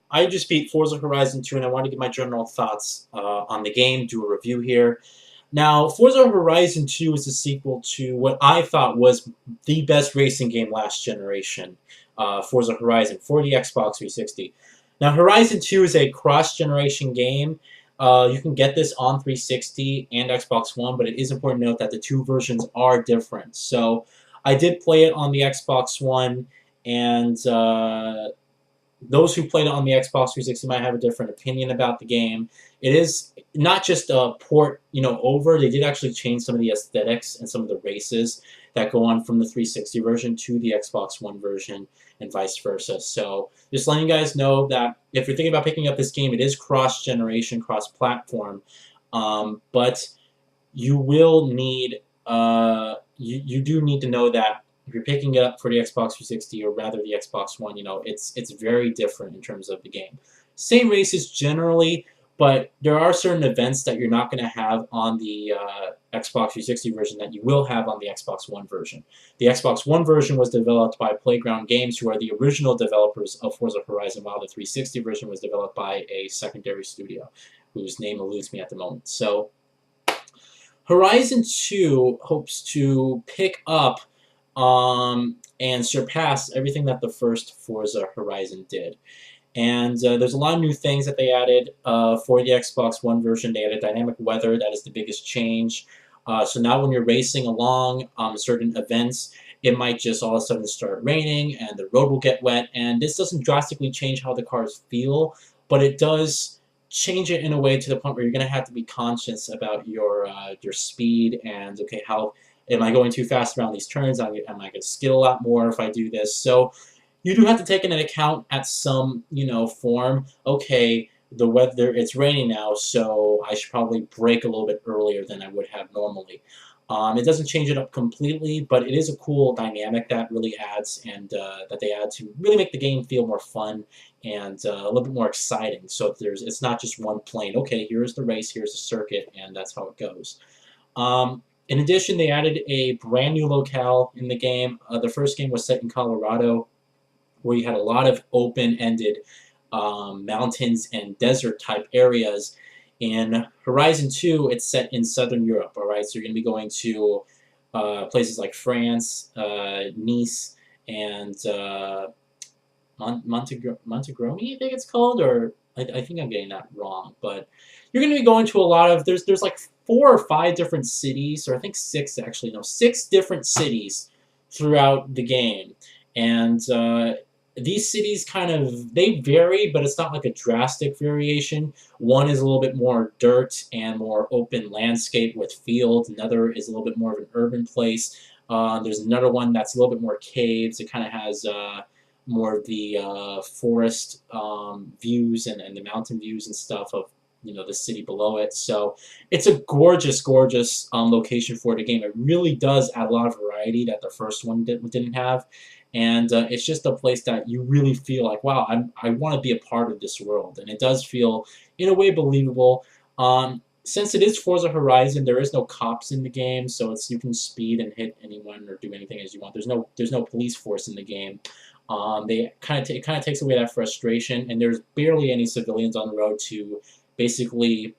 I just beat Forza Horizon 2, and I want to give my general thoughts on the game, do a review here. Now, Forza Horizon 2 is a sequel to what I thought was the best racing game last generation, Forza Horizon, for the Xbox 360. Now, Horizon 2 is a cross-generation game. You can get this on 360 and Xbox One, but it is important to note that the two versions are different. So, I did play it on the Xbox One, and those who played it on the Xbox 360 might have a different opinion about the game. It is not just a port, over. They did actually change some of the aesthetics and some of the races that go on from the 360 version to the Xbox One version and vice versa. So just letting you guys know that if you're thinking about picking up this game, it is cross-generation, cross-platform, but you will need, you do need to know that if you're picking it up for the Xbox 360 or rather the Xbox One, it's very different in terms of the game. Same races generally, but there are certain events that you're not going to have on the Xbox 360 version that you will have on the Xbox One version. The Xbox One version was developed by Playground Games, who are the original developers of Forza Horizon, while the 360 version was developed by a secondary studio, whose name eludes me at the moment. So Horizon 2 hopes to pick up and surpass everything that the first Forza Horizon did. And there's a lot of new things that they added for the Xbox One version. They added dynamic weather. That is the biggest change. So now when you're racing along certain events, it might just all of a sudden start raining and the road will get wet. And this doesn't drastically change how the cars feel, but it does change it in a way to the point where you're going to have to be conscious about your speed and, okay, how am I going too fast around these turns? Am I going to skid a lot more if I do this? So you do have to take into account at some, form, okay, the weather, it's raining now, so I should probably brake a little bit earlier than I would have normally. It doesn't change it up completely, but it is a cool dynamic that really adds and that they add to really make the game feel more fun and a little bit more exciting. So it's not just one plane. Okay, here's the race, here's the circuit, and that's how it goes. In addition, they added a brand new locale in the game. The first game was set in Colorado, where you had a lot of open-ended mountains and desert-type areas. In Horizon 2, it's set in Southern Europe, all right? So you're going to be going to places like France, Nice, and Montegroni, I think it's called, or I think I'm getting that wrong. But you're going to be going to a lot of, there's like 4 or 5 different cities, or I think 6 actually, no, 6 different cities throughout the game. And these cities they vary, but it's not like a drastic variation. One is a little bit more dirt and more open landscape with fields. Another is a little bit more of an urban place. There's another one that's a little bit more caves. It kind of has more of the forest views and the mountain views and stuff of the city below it. So it's a gorgeous, gorgeous location for the game. It really does add a lot of variety that the first one didn't have. And it's just a place that you really feel like, wow, I want to be a part of this world. And it does feel, in a way, believable. Since it is Forza Horizon, there is no cops in the game, so you can speed and hit anyone or do anything as you want. There's no police force in the game. It kind of takes away that frustration, and there's barely any civilians on the road to basically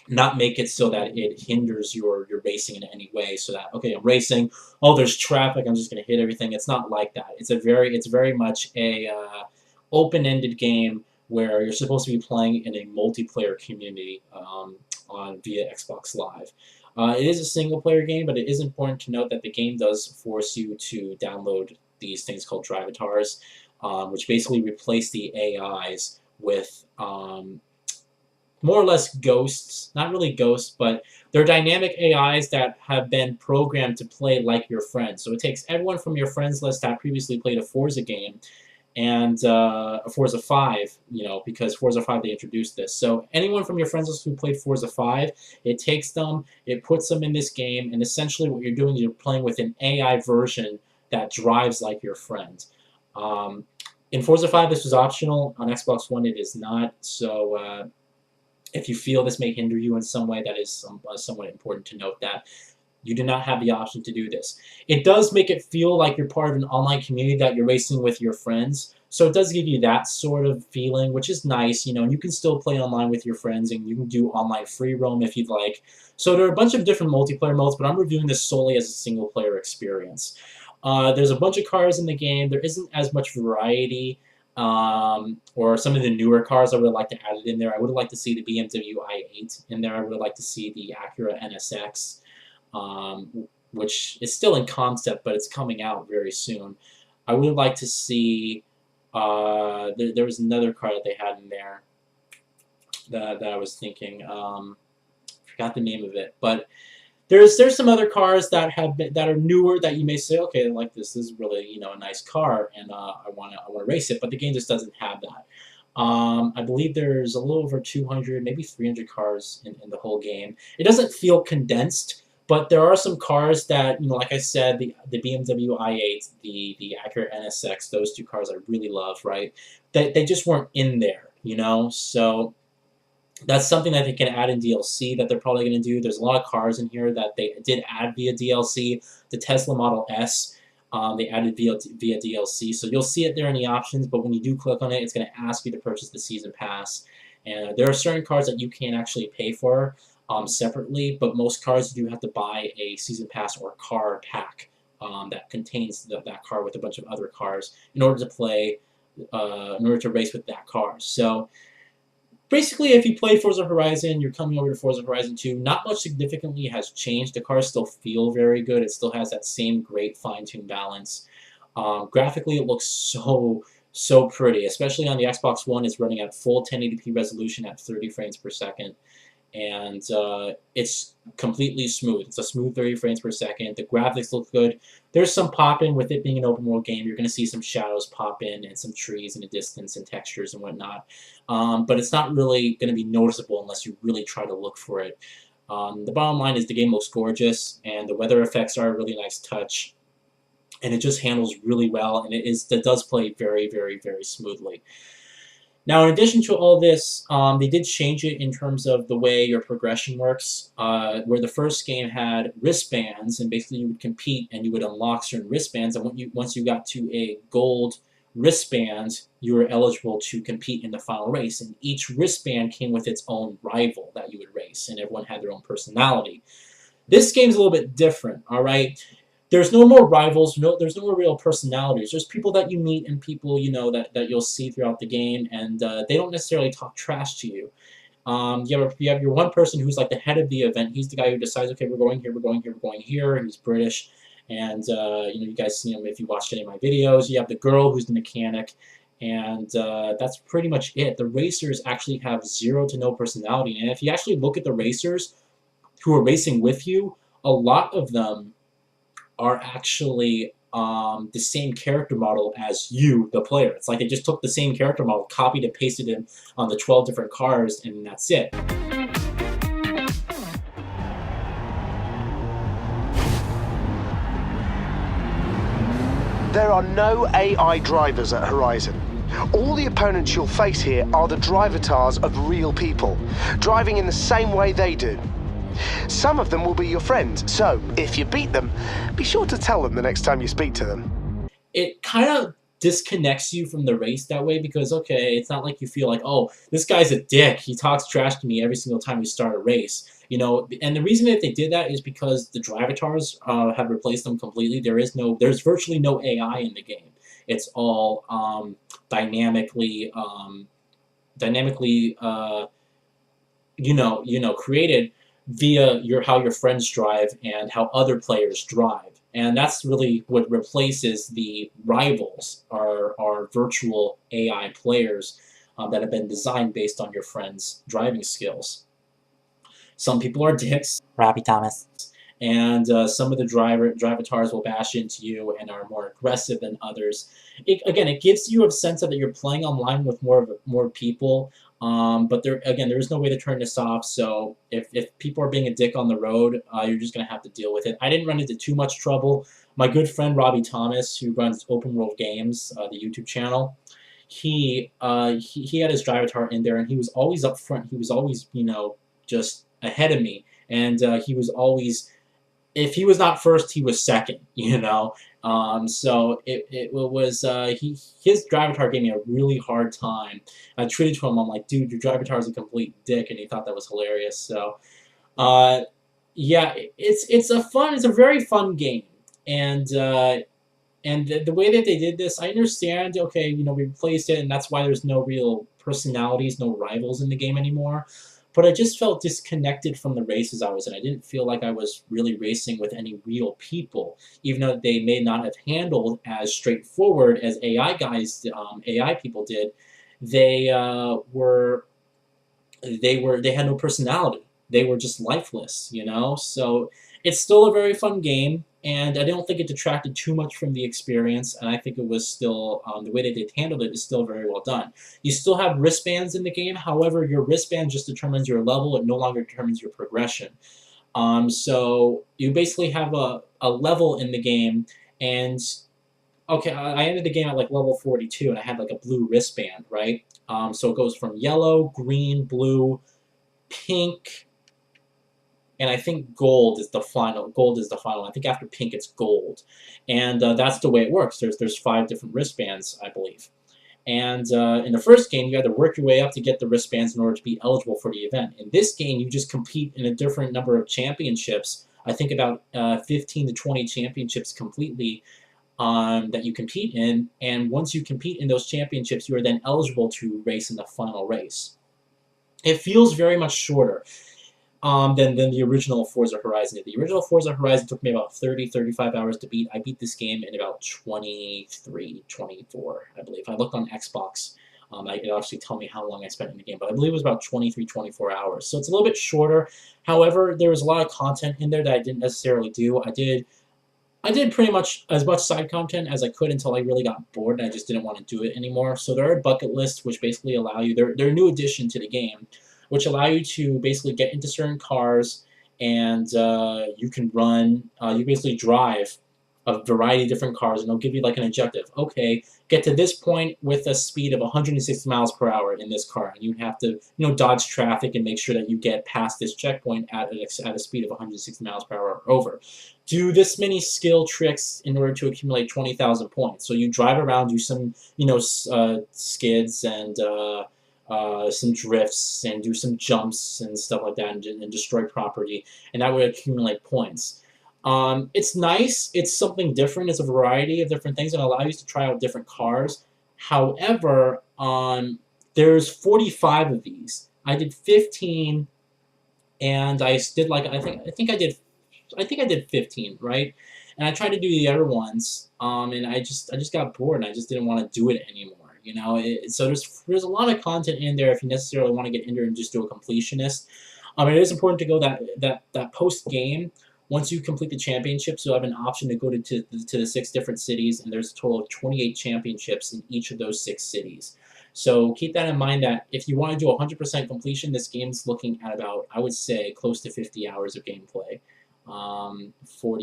not make it so that it hinders your racing in any way. So that, okay, I'm racing, oh, there's traffic, I'm just going to hit everything. It's not like that. It's very much a open-ended game where you're supposed to be playing in a multiplayer community via Xbox Live. It is a single-player game, but it is important to note that the game does force you to download these things called drivatars, which basically replace the AIs with more or less ghosts, not really ghosts, but they're dynamic AIs that have been programmed to play like your friends. So it takes everyone from your friends list that previously played a Forza game and a Forza 5, because Forza 5 they introduced this. So anyone from your friends list who played Forza 5, it takes them, it puts them in this game, and essentially what you're doing is you're playing with an AI version that drives like your friend. In Forza 5, this was optional. On Xbox One, it is not. So if you feel this may hinder you in some way, that is somewhat important to note that you do not have the option to do this. It does make it feel like you're part of an online community that you're racing with your friends. So it does give you that sort of feeling, which is nice, you know, and you can still play online with your friends, and you can do online free roam if you'd like. So there are a bunch of different multiplayer modes, but I'm reviewing this solely as a single player experience. There's a bunch of cars in the game. There isn't as much variety, or some of the newer cars I would like to add it in there. I would like to see the BMW i8 in there. I would like to see the Acura NSX, which is still in concept, but it's coming out very soon. I would like to see. There was another car that they had in there that I was thinking. Forgot the name of it, but there's some other cars that that are newer that you may say, okay, like this is really, you know, a nice car, and I wanna race it, but the game just doesn't have that. I believe there's a little over 200, maybe 300 cars in the whole game. It doesn't feel condensed, but there are some cars that, you know, like I said, the BMW i8, the Acura NSX, those two cars I really love, right? They just weren't in there, you know, so that's something that they can add in DLC that they're probably going to do. There's a lot of cars in here that they did add via DLC. The Tesla Model S, they added via DLC. So you'll see it there in the options, but when you do click on it, it's going to ask you to purchase the Season Pass. And there are certain cars that you can actually pay for separately, but most cars you do have to buy a Season Pass or car pack that contains that car with a bunch of other cars in order to play, in order to race with that car. So basically, if you play Forza Horizon, you're coming over to Forza Horizon 2, not much significantly has changed. The cars still feel very good. It still has that same great fine-tuned balance. Graphically, it looks so pretty, especially on the Xbox One. It's running at full 1080p resolution at 30 frames per second. And it's completely smooth. It's a smooth 30 frames per second. The graphics look good. There's some pop-in with it being an open world game. You're going to see some shadows pop in and some trees in the distance and textures and whatnot. But it's not really going to be noticeable unless you really try to look for it. The bottom line is the game looks gorgeous, and the weather effects are a really nice touch. And it just handles really well, and it does play very, very, very smoothly. Now, in addition to all this, they did change it in terms of the way your progression works, where the first game had wristbands, and basically you would compete and you would unlock certain wristbands, and once you got to a gold wristband, you were eligible to compete in the final race, and each wristband came with its own rival that you would race, and everyone had their own personality. This game's a little bit different, all right? There's no more rivals. There's no more real personalities. There's people that you meet and people, you know, that you'll see throughout the game, and they don't necessarily talk trash to you. You have your one person who's like the head of the event. He's the guy who decides, okay, we're going here, we're going here, we're going here. He's British, and you know, you guys see him if you watched any of my videos. You have the girl who's the mechanic, and that's pretty much it. The racers actually have zero to no personality, and if you actually look at the racers who are racing with you, a lot of them are actually the same character model as you, the player. It's like they just took the same character model, copied and pasted it on the 12 different cars, and that's it. There are no AI drivers at Horizon. All the opponents you'll face here are the drivatars of real people, driving in the same way they do. Some of them will be your friends, so if you beat them, be sure to tell them the next time you speak to them. It kind of disconnects you from the race that way because, okay, it's not like you feel like, oh, this guy's a dick. He talks trash to me every single time we start a race. You know, and the reason that they did that is because the drivatars have replaced them completely. There's virtually no AI in the game. It's all dynamically, created via how your friends drive and how other players drive. And that's really what replaces the rivals, are virtual AI players that have been designed based on your friends' driving skills. Some people are dicks, Robbie Thomas, and some of the drivatars will bash into you and are more aggressive than others. It gives you a sense of that you're playing online with more people. But there is no way to turn this off, so if people are being a dick on the road, you're just going to have to deal with it. I didn't run into too much trouble. My good friend Robbie Thomas, who runs Open World Games, the YouTube channel, he had his drivatar in there, and he was always up front. He was always, just ahead of me, and he was always if he was not first, he was second. So it was his drivatar gave me a really hard time. I tweeted to him, I'm like, dude, your drivatar is a complete dick, and he thought that was hilarious. So uh, yeah, it's a very fun game, and the way that they did this, I understand. Okay, we replaced it, and that's why there's no real personalities, no rivals in the game anymore. But I just felt disconnected from the races I was in. I didn't feel like I was really racing with any real people, even though they may not have handled as straightforward as AI people did. They they had no personality. They were just lifeless. So it's still a very fun game, and I don't think it detracted too much from the experience. And I think it was still the way that they handled it is still very well done. You still have wristbands in the game, however, your wristband just determines your level. It no longer determines your progression. So you basically have a level in the game, and okay, I ended the game at like level 42, and I had like a blue wristband, right? So it goes from yellow, green, blue, pink, and I think gold is the final. Gold is the final. I think after pink, it's gold, and that's the way it works. There's 5 different wristbands, I believe. And in the first game, you had to work your way up to get the wristbands in order to be eligible for the event. In this game, you just compete in a different number of championships. I think about 15 to 20 championships completely that you compete in. And once you compete in those championships, you are then eligible to race in the final race. It feels very much shorter than the original Forza Horizon did. The original Forza Horizon took me about 35 hours to beat. I beat this game in about 23, 24, I believe. I looked on Xbox. I could actually tell me how long I spent in the game, but I believe it was about 23, 24 hours. So it's a little bit shorter. However, there was a lot of content in there that I didn't necessarily do. I did pretty much as much side content as I could until I really got bored and I just didn't want to do it anymore. So there are bucket lists which basically allow you, they're a new addition to the game, which allow you to basically get into certain cars and you can you basically drive a variety of different cars and they'll give you like an objective. Okay, get to this point with a speed of 160 miles per hour in this car. And you have to, dodge traffic and make sure that you get past this checkpoint at a speed of 160 miles per hour or over. Do this many skill tricks in order to accumulate 20,000 points. So you drive around, do some, skids and some drifts and do some jumps and stuff like that and destroy property, and that would accumulate points. It's nice. It's something different. It's a variety of different things and allows you to try out different cars. However, there's 45 of these. I did 15, and I did like I think I did 15, right? And I tried to do the other ones, and I just got bored, and I just didn't want to do it anymore. So there's a lot of content in there if you necessarily want to get in there and just do a completionist. It is important to go that post game. Once you complete the championships, you'll have an option to go to the 6 different cities, and there's a total of 28 championships in each of those 6 cities. So keep that in mind that if you want to do 100% completion, this game's looking at about, I would say, close to 50 hours of gameplay. 40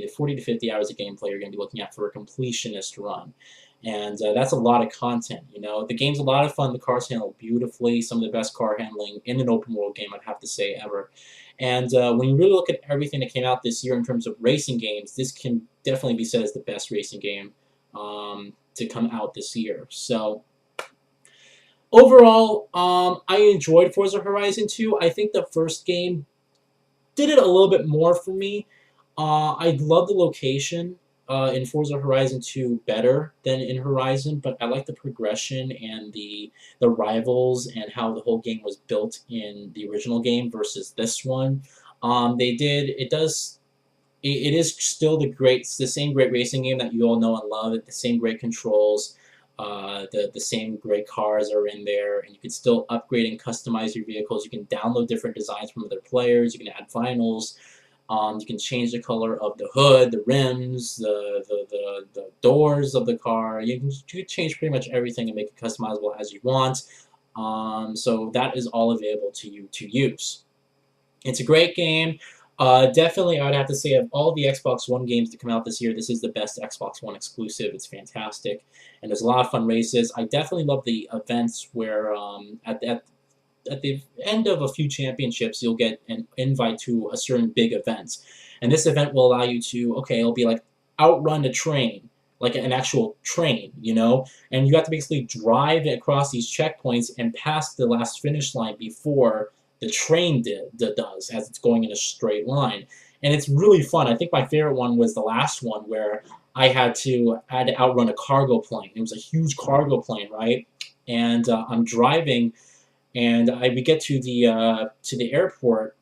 to 50 hours of gameplay you're going to be looking at for a completionist run. And that's a lot of content. The game's a lot of fun. The cars handle beautifully. Some of the best car handling in an open world game, I'd have to say, ever. And when you really look at everything that came out this year in terms of racing games, this can definitely be said as the best racing game to come out this year. So overall, I enjoyed Forza Horizon 2. I think the first game did it a little bit more for me. I love the location in Forza Horizon 2 better than in Horizon, but I like the progression and the rivals and how the whole game was built in the original game versus this one. It is still the same great racing game that you all know and love. The same great controls. The same great cars are in there, and you can still upgrade and customize your vehicles. You can download different designs from other players. You can add vinyls. You can change the color of the hood, the rims, the doors of the car. You can change pretty much everything and make it customizable as you want. So that is all available to you to use. It's a great game. Definitely, I would have to say, of all the Xbox One games to come out this year, this is the best Xbox One exclusive. It's fantastic, and there's a lot of fun races. I definitely love the events where the end of a few championships, you'll get an invite to a certain big event, and this event will allow you to, okay, it'll be like outrun a train, like an actual train, you know, and you have to basically drive across these checkpoints and pass the last finish line before the train does, as it's going in a straight line. And it's really fun. I think my favorite one was the last one where I had to outrun a cargo plane. It was a huge cargo plane, right? And I'm driving, and we get to the airport.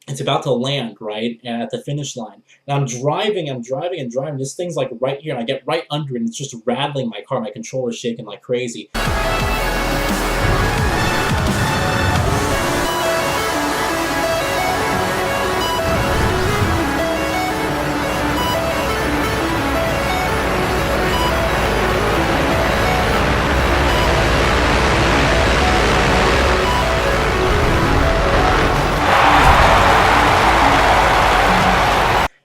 It's about to land, right, at the finish line. And I'm driving and driving. This thing's like right here, and I get right under it, and it's just rattling my car. My controller's shaking like crazy.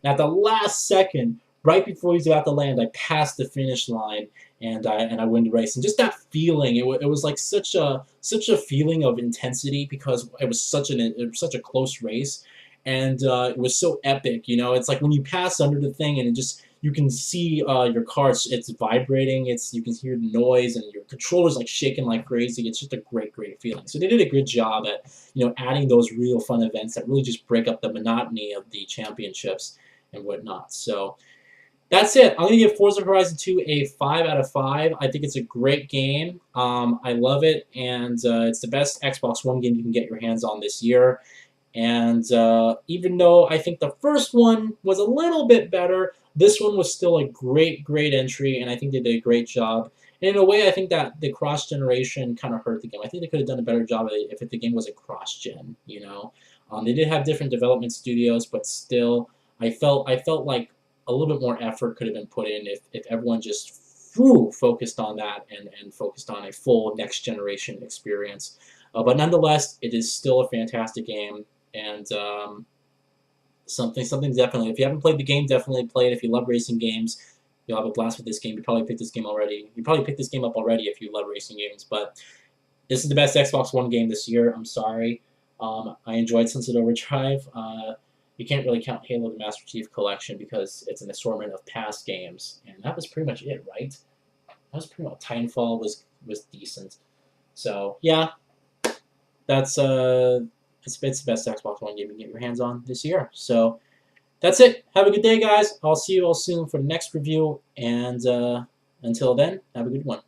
And at the last second, right before he's about to land, I passed the finish line, and I win the race. And just that feeling, it was like such a feeling of intensity, because it was such a close race, and it was so epic. You know, it's like when you pass under the thing, and it just, you can see your car, it's vibrating, you can hear the noise, and your controller's like shaking like crazy. It's just a great feeling. So they did a good job at, you know, adding those real fun events that really just break up the monotony of the championships and whatnot. So that's it. I'm going to give Forza Horizon 2 a 5 out of 5. I think it's a great game. I love it, and it's the best Xbox One game you can get your hands on this year. And even though I think the first one was a little bit better, this one was still a great entry, and I think they did a great job. And in a way, I think that the cross-generation kind of hurt the game. I think they could have done a better job if the game was a cross-gen, you know. They did have different development studios, but still, I felt like a little bit more effort could have been put in if everyone just focused on that and focused on a full next-generation experience. But nonetheless, it is still a fantastic game, and something definitely. If you haven't played the game, definitely play it. If you love racing games, you'll have a blast with this game. You probably picked this game already. You probably picked this game up already if you love racing games. But this is the best Xbox One game this year. I'm sorry. I enjoyed Sunset Overdrive. You can't really count Halo the Master Chief Collection because it's an assortment of past games, and that was pretty much it, right? That was pretty much. Titanfall was decent. So yeah, that's it's the best Xbox One game you can get your hands on this year. So that's it. Have a good day, guys. I'll see you all soon for the next review, and until then, have a good one.